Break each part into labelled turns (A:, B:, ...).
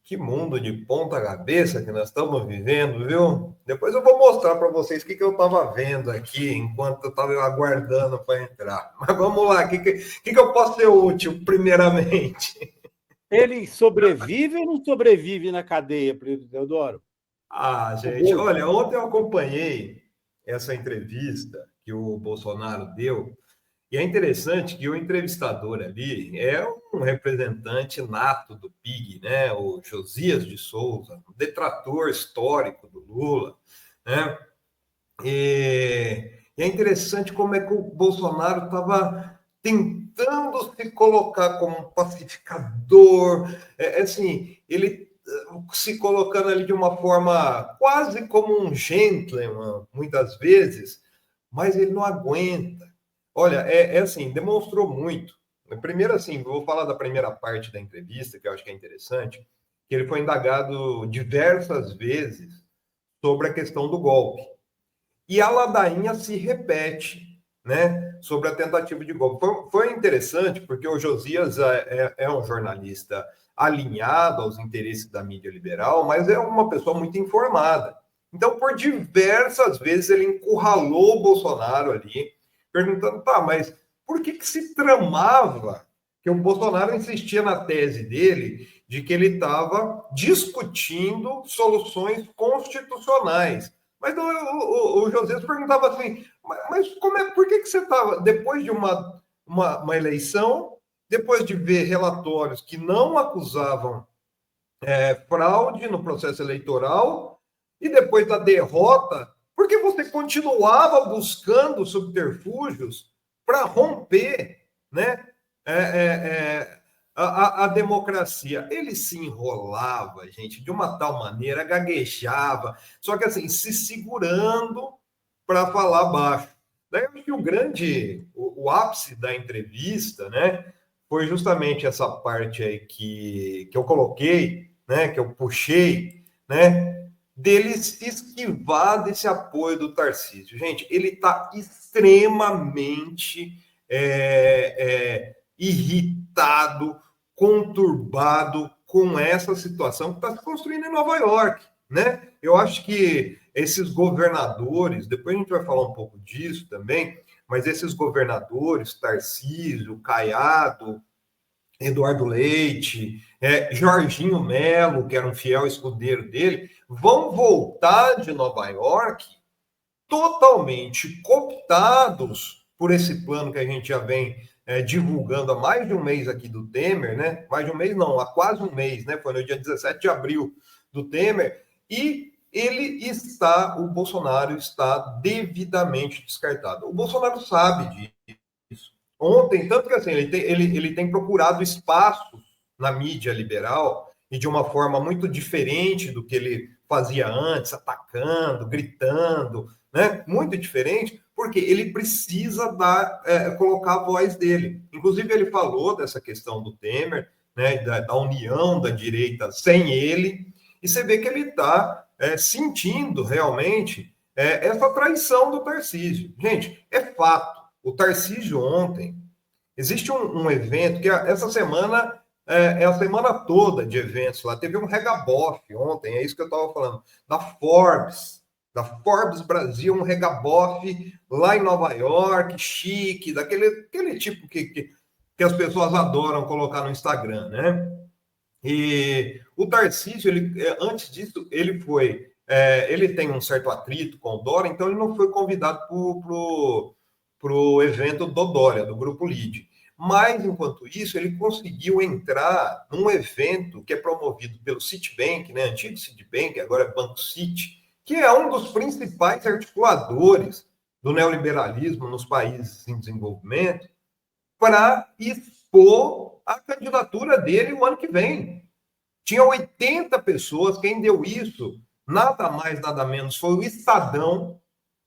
A: Que mundo de ponta cabeça que nós estamos vivendo, viu? Depois eu vou mostrar para vocês o que eu estava vendo aqui enquanto eu estava aguardando para entrar. Mas vamos lá, o que eu posso ser útil, primeiramente?
B: Ele sobrevive ou não sobrevive na cadeia, Plínio Teodoro?
A: Ah, gente, olha, ontem eu acompanhei essa entrevista que o Bolsonaro deu, e é interessante que o entrevistador ali é um representante nato do PIG, né? O Josias de Souza, um detrator histórico do Lula, né? E é interessante como é que o Bolsonaro estava tentando se colocar como um pacificador, assim, ele se colocando ali de uma forma quase como um gentleman, muitas vezes, mas ele não aguenta. Olha, é assim, demonstrou muito. Primeiro, assim, vou falar da primeira parte da entrevista, que eu acho que é interessante, que ele foi indagado diversas vezes sobre a questão do golpe. E a ladainha se repete, né, sobre a tentativa de golpe. Foi interessante, porque o Josias é um jornalista alinhado aos interesses da mídia liberal, mas é uma pessoa muito informada. Então, por diversas vezes, ele encurralou o Bolsonaro ali, perguntando, tá, mas por que se tramava que o Bolsonaro insistia na tese dele de que ele estava discutindo soluções constitucionais? Mas o José perguntava assim, mas por que você estava, depois de uma eleição, depois de ver relatórios que não acusavam fraude no processo eleitoral, e depois da derrota, por que você continuava buscando subterfúgios para romper, né, a democracia? Ele se enrolava, gente, de uma tal maneira, gaguejava, só que assim, se segurando para falar baixo. Daí eu acho que o ápice da entrevista, né, foi justamente essa parte aí que eu coloquei, né, que eu puxei, né, dele se esquivar desse apoio do Tarcísio. Gente, ele está extremamente irritado, conturbado com essa situação que está se construindo em Nova York, né? Eu acho que esses governadores, depois a gente vai falar um pouco disso também, mas esses governadores, Tarcísio, Caiado, Eduardo Leite, Jorginho Melo, que era um fiel escudeiro dele, vão voltar de Nova York totalmente cooptados por esse plano que a gente já vem divulgando há mais de um mês aqui do Temer, né? Mais de um mês não, há quase um mês, né? Foi no dia 17 de abril do Temer, e o Bolsonaro está devidamente descartado. O Bolsonaro sabe disso. Ontem, tanto que assim, ele tem procurado espaço na mídia liberal e de uma forma muito diferente do que ele fazia antes, atacando, gritando, né? Muito diferente, porque ele precisa colocar a voz dele. Inclusive, ele falou dessa questão do Temer, né? Da união da direita sem ele, e você vê que ele está sentindo realmente essa traição do Tarcísio. Gente, é fato. O Tarcísio ontem, existe um evento que essa semana é a semana toda de eventos lá. Teve um regabof ontem, é isso que eu estava falando, da Forbes Brasil, um regabof lá em Nova York, chique, aquele tipo que as pessoas adoram colocar no Instagram, né? E o Tarcísio, antes disso, ele tem um certo atrito com o Dória, então ele não foi convidado para o evento do Dória, do Grupo LIDE. Mas, enquanto isso, ele conseguiu entrar num evento que é promovido pelo Citibank, né, antigo Citibank, agora é Banco Citi, que é um dos principais articuladores do neoliberalismo nos países em desenvolvimento, para expor a candidatura dele o ano que vem. Tinha 80 pessoas, quem deu isso, nada mais, nada menos, foi o Estadão,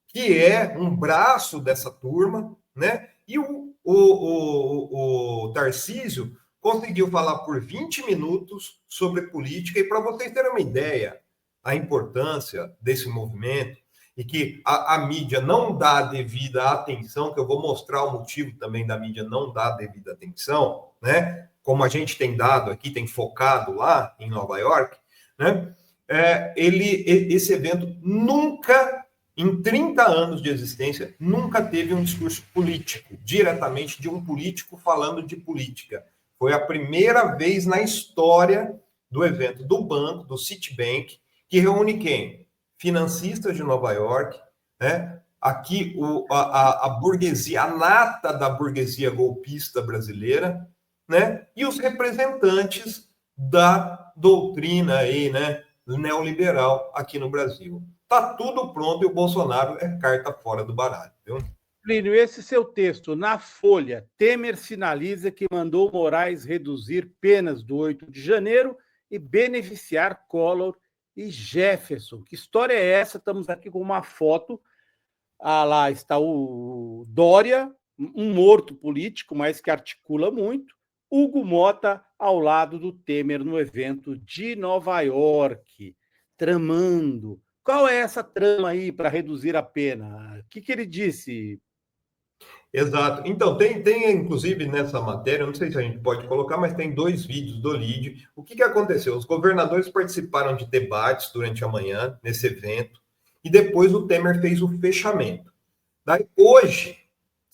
A: que é um braço dessa turma, né? E o Tarcísio conseguiu falar por 20 minutos sobre política, e para vocês terem uma ideia, a importância desse movimento, e que a mídia não dá devida atenção, que eu vou mostrar o motivo também da mídia não dar devida atenção, né? como a gente tem dado aqui, tem focado lá em Nova York, né? Esse evento nunca, em 30 anos de existência, nunca teve um discurso político, diretamente de um político falando de política. Foi a primeira vez na história do evento do banco, do Citibank, que reúne quem? Financistas de Nova York, né? Aqui a burguesia, a nata da burguesia golpista brasileira, né? E os representantes da doutrina aí, né, neoliberal aqui no Brasil. Tá tudo pronto e o Bolsonaro é carta fora do baralho, viu?
B: Plínio, esse seu texto, na Folha, Temer sinaliza que mandou Moraes reduzir penas do 8 de janeiro e beneficiar Collor e Jefferson. Que história é essa? Estamos aqui com uma foto. Lá está o Dória, um morto político, mas que articula muito. Hugo Mota ao lado do Temer no evento de Nova York, tramando. Qual é essa trama aí para reduzir a pena? O que ele disse?
A: Exato. Então, tem inclusive nessa matéria, não sei se a gente pode colocar, mas tem 2 vídeos do LIDE. O que aconteceu? Os governadores participaram de debates durante a manhã, nesse evento, e depois o Temer fez o fechamento. Daí, hoje,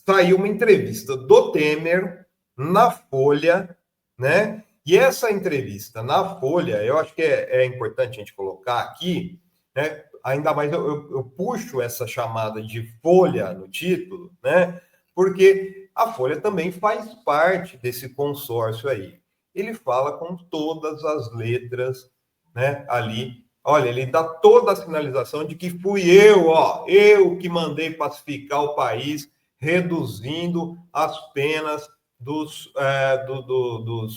A: saiu uma entrevista do Temer na Folha, né? E essa entrevista na Folha, eu acho que é importante a gente colocar aqui, né? Ainda mais eu puxo essa chamada de Folha no título, né? Porque a Folha também faz parte desse consórcio aí. Ele fala com todas as letras, né, ali. Olha, ele dá toda a sinalização de que fui eu que mandei pacificar o país, reduzindo as penas dos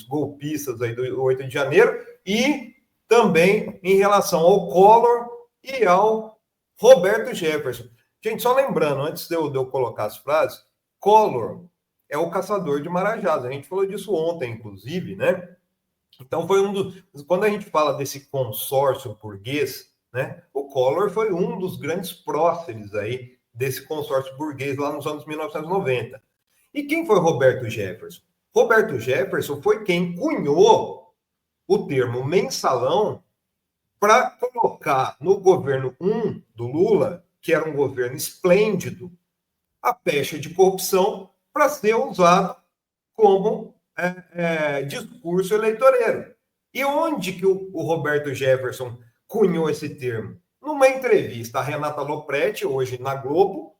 A: golpistas aí do 8 de janeiro, e também em relação ao Collor e ao Roberto Jefferson. Gente, só lembrando, antes de eu colocar as frases, Collor é o caçador de marajás. A gente falou disso ontem, inclusive, né? Então, foi quando a gente fala desse consórcio burguês, né? O Collor foi um dos grandes próceres aí desse consórcio burguês lá nos anos 1990. E quem foi Roberto Jefferson? Roberto Jefferson foi quem cunhou o termo mensalão para colocar no governo 1 do Lula, que era um governo esplêndido, a pecha de corrupção para ser usado como discurso eleitoreiro. E onde que o Roberto Jefferson cunhou esse termo? Numa entrevista a Renata Lopretti, hoje na Globo,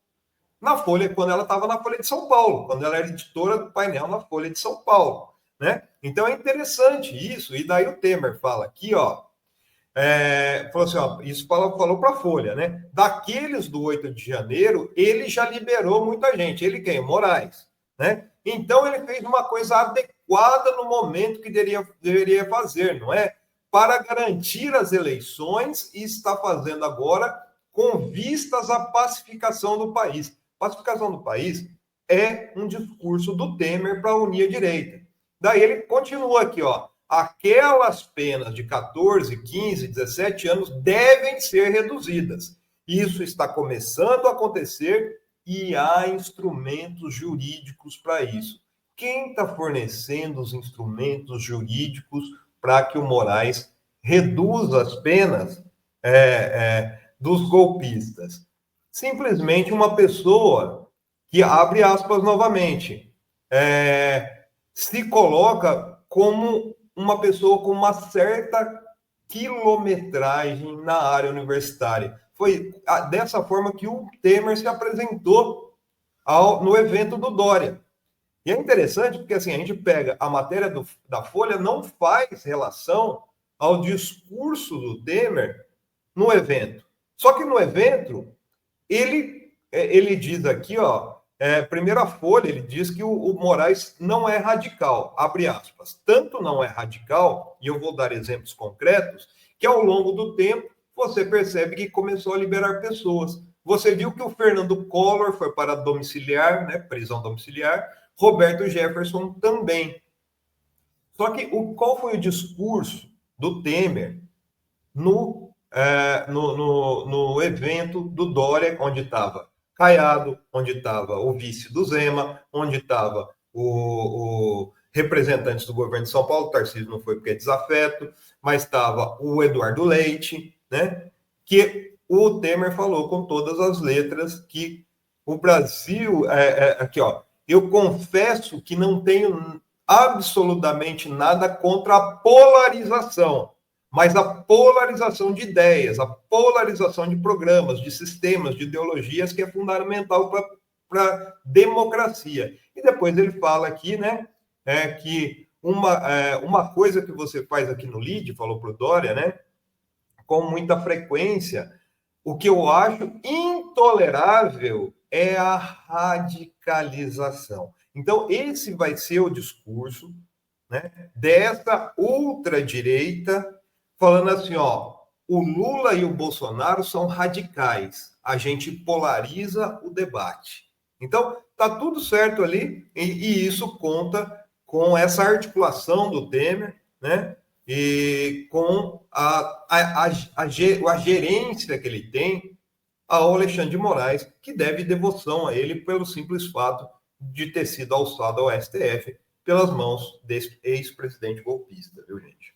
A: na Folha, quando ela estava na Folha de São Paulo, quando ela era editora do painel na Folha de São Paulo, né? Então é interessante isso, e daí o Temer fala aqui, ó, falou assim, ó, isso falou para a Folha, né? Daqueles do 8 de janeiro, ele já liberou muita gente. Ele quem? Moraes, né? Então ele fez uma coisa adequada no momento que deveria fazer, não é? Para garantir as eleições, e está fazendo agora com vistas à pacificação do país. Pacificação do país é um discurso do Temer para unir a direita. Daí ele continua aqui, ó. Aquelas penas de 14, 15, 17 anos devem ser reduzidas. Isso está começando a acontecer e há instrumentos jurídicos para isso. Quem está fornecendo os instrumentos jurídicos para que o Moraes reduza as penas dos golpistas? Simplesmente uma pessoa que, abre aspas novamente, se coloca como uma pessoa com uma certa quilometragem na área universitária. Foi dessa forma que o Temer se apresentou no evento do Dória. E é interessante porque assim, a gente pega a matéria da Folha, não faz relação ao discurso do Temer no evento. Só que no evento, ele diz aqui, ó, primeiro a Folha, ele diz que o Moraes não é radical, abre aspas. Tanto não é radical, e eu vou dar exemplos concretos, que ao longo do tempo você percebe que começou a liberar pessoas. Você viu que o Fernando Collor foi para domiciliar, né, prisão domiciliar, Roberto Jefferson também. Só que qual foi o discurso do Temer no evento do Dória, onde estava Caiado, onde estava o vice do Zema, onde estava o representantes do governo de São Paulo, o Tarcísio não foi porque é desafeto, mas estava o Eduardo Leite, né? Que o Temer falou com todas as letras que o Brasil, aqui ó, eu confesso que não tenho absolutamente nada contra a polarização, mas a polarização de ideias, a polarização de programas, de sistemas, de ideologias, que é fundamental para democracia. E depois ele fala aqui, né, que uma coisa que você faz aqui no LIDE, falou para o Dória, né, com muita frequência, o que eu acho intolerável é a radicalização. Então, esse vai ser o discurso, né, dessa ultradireita, falando assim, ó, o Lula e o Bolsonaro são radicais, a gente polariza o debate. Então, tá tudo certo ali, e isso conta com essa articulação do Temer, né, e com a gerência que ele tem ao Alexandre de Moraes, que deve devoção a ele pelo simples fato de ter sido alçado ao STF pelas mãos desse ex-presidente golpista, viu, gente?